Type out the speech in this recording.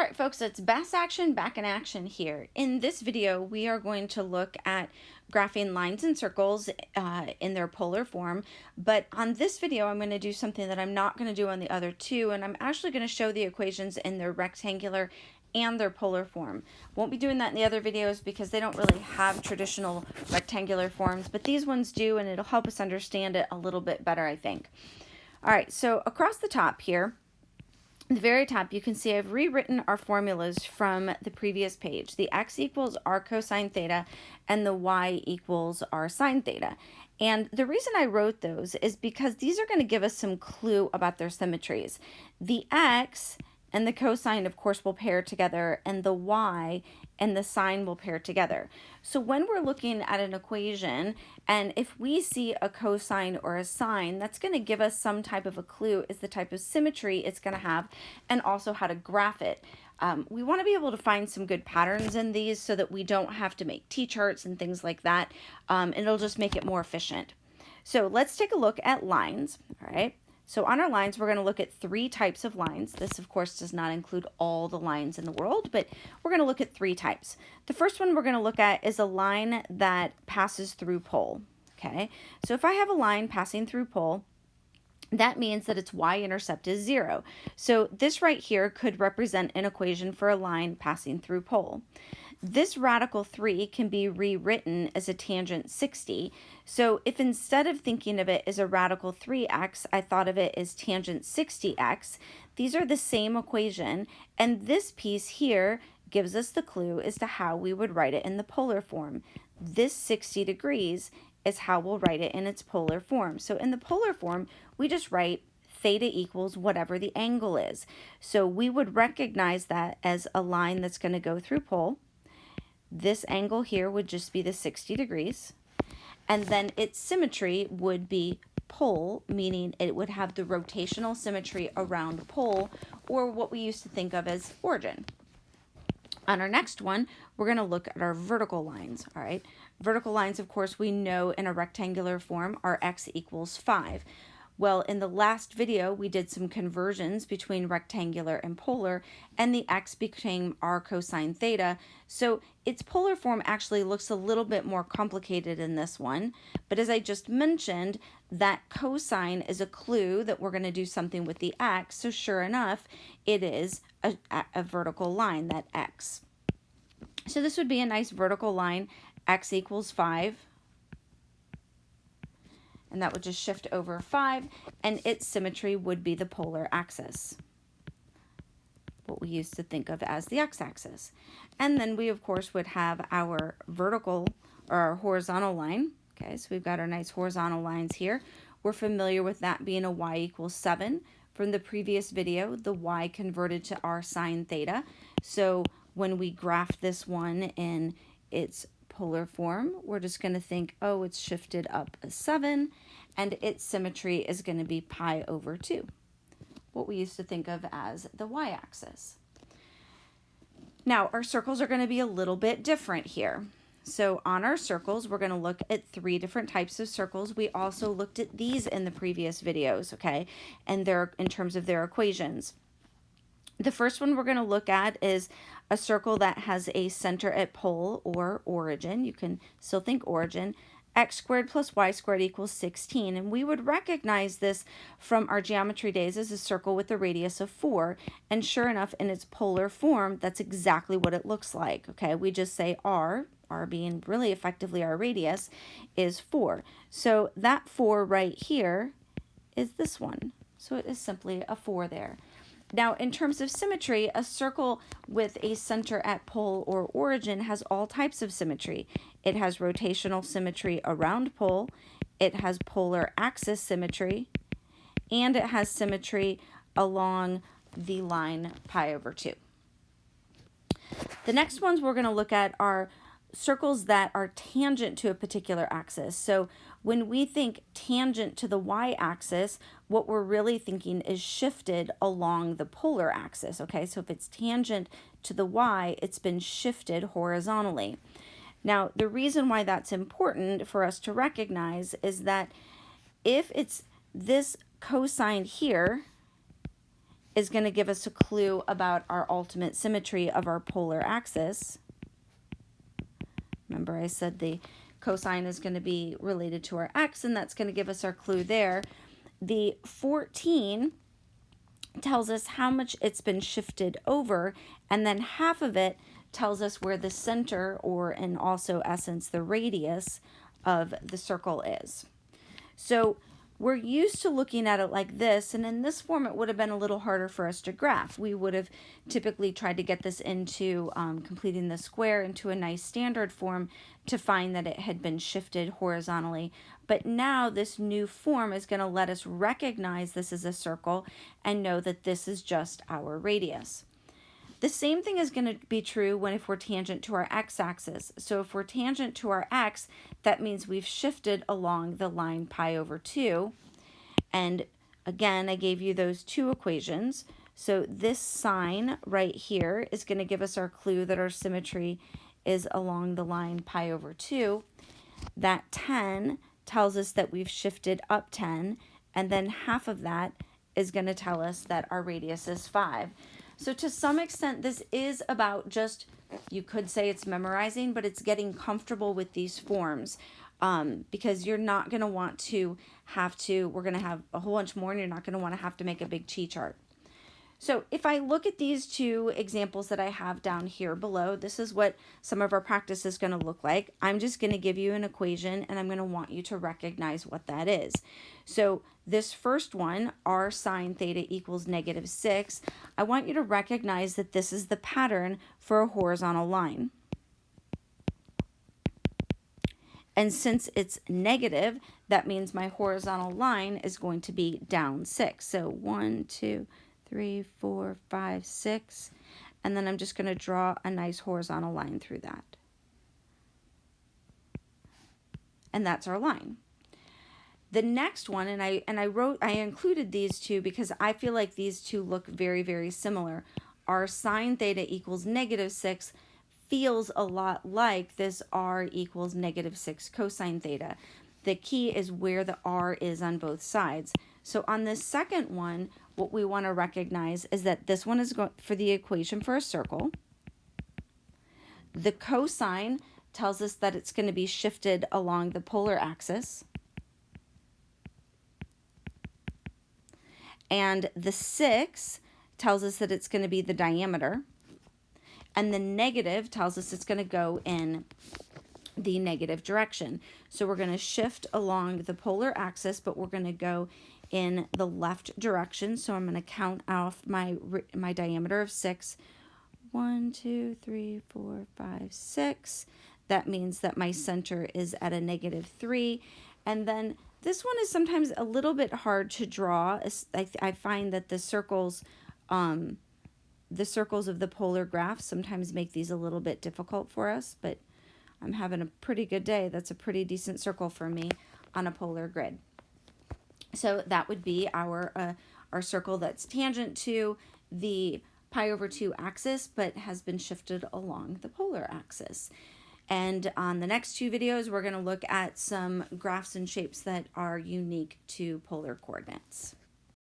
All right, folks, it's Bass Action back in action here. In this video, we are going to look at graphing lines and circles in their polar form. But on this video, I'm going to do something that I'm not going to do on the other two, and I'm actually going to show the equations in their rectangular and their polar form. Won't be doing that in the other videos because they don't really have traditional rectangular forms, but these ones do, and it'll help us understand it a little bit better, I think. All right, so across the top here, at the very top, you can see I've rewritten our formulas from the previous page. The x equals r cosine theta and the y equals r sine theta. And the reason I wrote those is because these are going to give us some clue about their symmetries. The x and the cosine, of course, will pair together, and the y and the sine will pair together. So when we're looking at an equation, and if we see a cosine or a sine, that's going to give us some type of a clue as the type of symmetry it's going to have, and also how to graph it. We want to be able to find some good patterns in these so that we don't have to make t-charts and things like that, and it'll just make it more efficient. So let's take a look at lines, all right? So on our lines, we're going to look at three types of lines. This, of course, does not include all the lines in the world, but we're going to look at three types. The first one we're going to look at is a line that passes through pole, okay? So if I have a line passing through pole, that means that its y-intercept is 0. So this right here could represent an equation for a line passing through pole. This radical 3 can be rewritten as a tangent 60. So if instead of thinking of it as a radical 3x, I thought of it as tangent 60x, these are the same equation, and this piece here gives us the clue as to how we would write it in the polar form. This 60 degrees is how we'll write it in its polar form. So in the polar form, we just write theta equals whatever the angle is. So we would recognize that as a line that's going to go through pole. This angle here would just be the 60 degrees, and then its symmetry would be pole, meaning it would have the rotational symmetry around pole, or what we used to think of as origin. On our next one, we're going to look at our vertical lines, all right? Vertical lines, of course, we know in a rectangular form are x equals 5. Well, in the last video, we did some conversions between rectangular and polar, and the x became r cosine theta. So its polar form actually looks a little bit more complicated in this one. But as I just mentioned, that cosine is a clue that we're going to do something with the x. So sure enough, it is a vertical line, that x. So this would be a nice vertical line, x equals 5. And that would just shift over 5, and its symmetry would be the polar axis, what we used to think of as the x-axis. And then we, of course, would have our vertical or our horizontal line. Okay, so we've got our nice horizontal lines here. We're familiar with that being a y equals 7. From the previous video, the y converted to r sine theta. So when we graph this one in its polar form, we're just going to think, oh, it's shifted up a 7, and its symmetry is going to be pi over 2, what we used to think of as the y-axis. Now, our circles are going to be a little bit different here. So on our circles, we're going to look at three different types of circles. We also looked at these in the previous videos, okay, and they're in terms of their equations. The first one we're going to look at is a circle that has a center at pole or origin. You can still think origin. X squared plus y squared equals 16. And we would recognize this from our geometry days as a circle with a radius of 4. And sure enough, in its polar form, that's exactly what it looks like. Okay, we just say r being really effectively our radius, is 4. So that 4 right here is this one. So it is simply a 4 there. Now, in terms of symmetry, a circle with a center at pole or origin has all types of symmetry. It has rotational symmetry around pole, it has polar axis symmetry, and it has symmetry along the line pi over 2. The next ones we're going to look at are circles that are tangent to a particular axis. So when we think tangent to the y-axis, what we're really thinking is shifted along the polar axis, okay? So if it's tangent to the y, it's been shifted horizontally. Now, the reason why that's important for us to recognize is that if it's this cosine here, is going to give us a clue about our ultimate symmetry of our polar axis. Remember I said the cosine is going to be related to our x, and that's going to give us our clue there. The 14 tells us how much it's been shifted over, and then half of it tells us where the center, or in also essence the radius of the circle is. So we're used to looking at it like this, and in this form it would have been a little harder for us to graph. We would have typically tried to get this into completing the square into a nice standard form to find that it had been shifted horizontally. But now this new form is going to let us recognize this is a circle and know that this is just our radius. The same thing is going to be true if we're tangent to our x-axis. So if we're tangent to our x, that means we've shifted along the line pi over 2. And again, I gave you those two equations. So this sign right here is going to give us our clue that our symmetry is along the line pi over 2. That 10 tells us that we've shifted up 10, and then half of that is going to tell us that our radius is 5. So to some extent, this is about just, you could say it's memorizing, but it's getting comfortable with these forms, because you're not going to want to we're going to have a whole bunch more, and you're not going to want to have to make a big T-chart. So if I look at these two examples that I have down here below, this is what some of our practice is going to look like. I'm just going to give you an equation, and I'm going to want you to recognize what that is. So this first one, r sine theta equals -6, I want you to recognize that this is the pattern for a horizontal line. And since it's negative, that means my horizontal line is going to be down 6. So 1, 2, 3, 4, 5, 6, and then I'm just going to draw a nice horizontal line through that. And that's our line. The next one, and I included these two because I feel like these two look very, very similar. Our sine theta equals -6 feels a lot like this r equals -6 cosine theta. The key is where the r is on both sides. So on this second one, what we want to recognize is that this one is for the equation for a circle. The cosine tells us that it's going to be shifted along the polar axis. And the 6 tells us that it's going to be the diameter. And the negative tells us it's going to go in the negative direction. So we're going to shift along the polar axis, but we're going to go in the left direction. So I'm going to count off my diameter of 6. 1, 2, 3, 4, 5, 6. That means that my center is at a -3. And then this one is sometimes a little bit hard to draw. I find that the circles of the polar graph sometimes make these a little bit difficult for us, but I'm having a pretty good day. That's a pretty decent circle for me on a polar grid. So that would be our circle that's tangent to the pi over 2 axis, but has been shifted along the polar axis. And on the next two videos, we're going to look at some graphs and shapes that are unique to polar coordinates.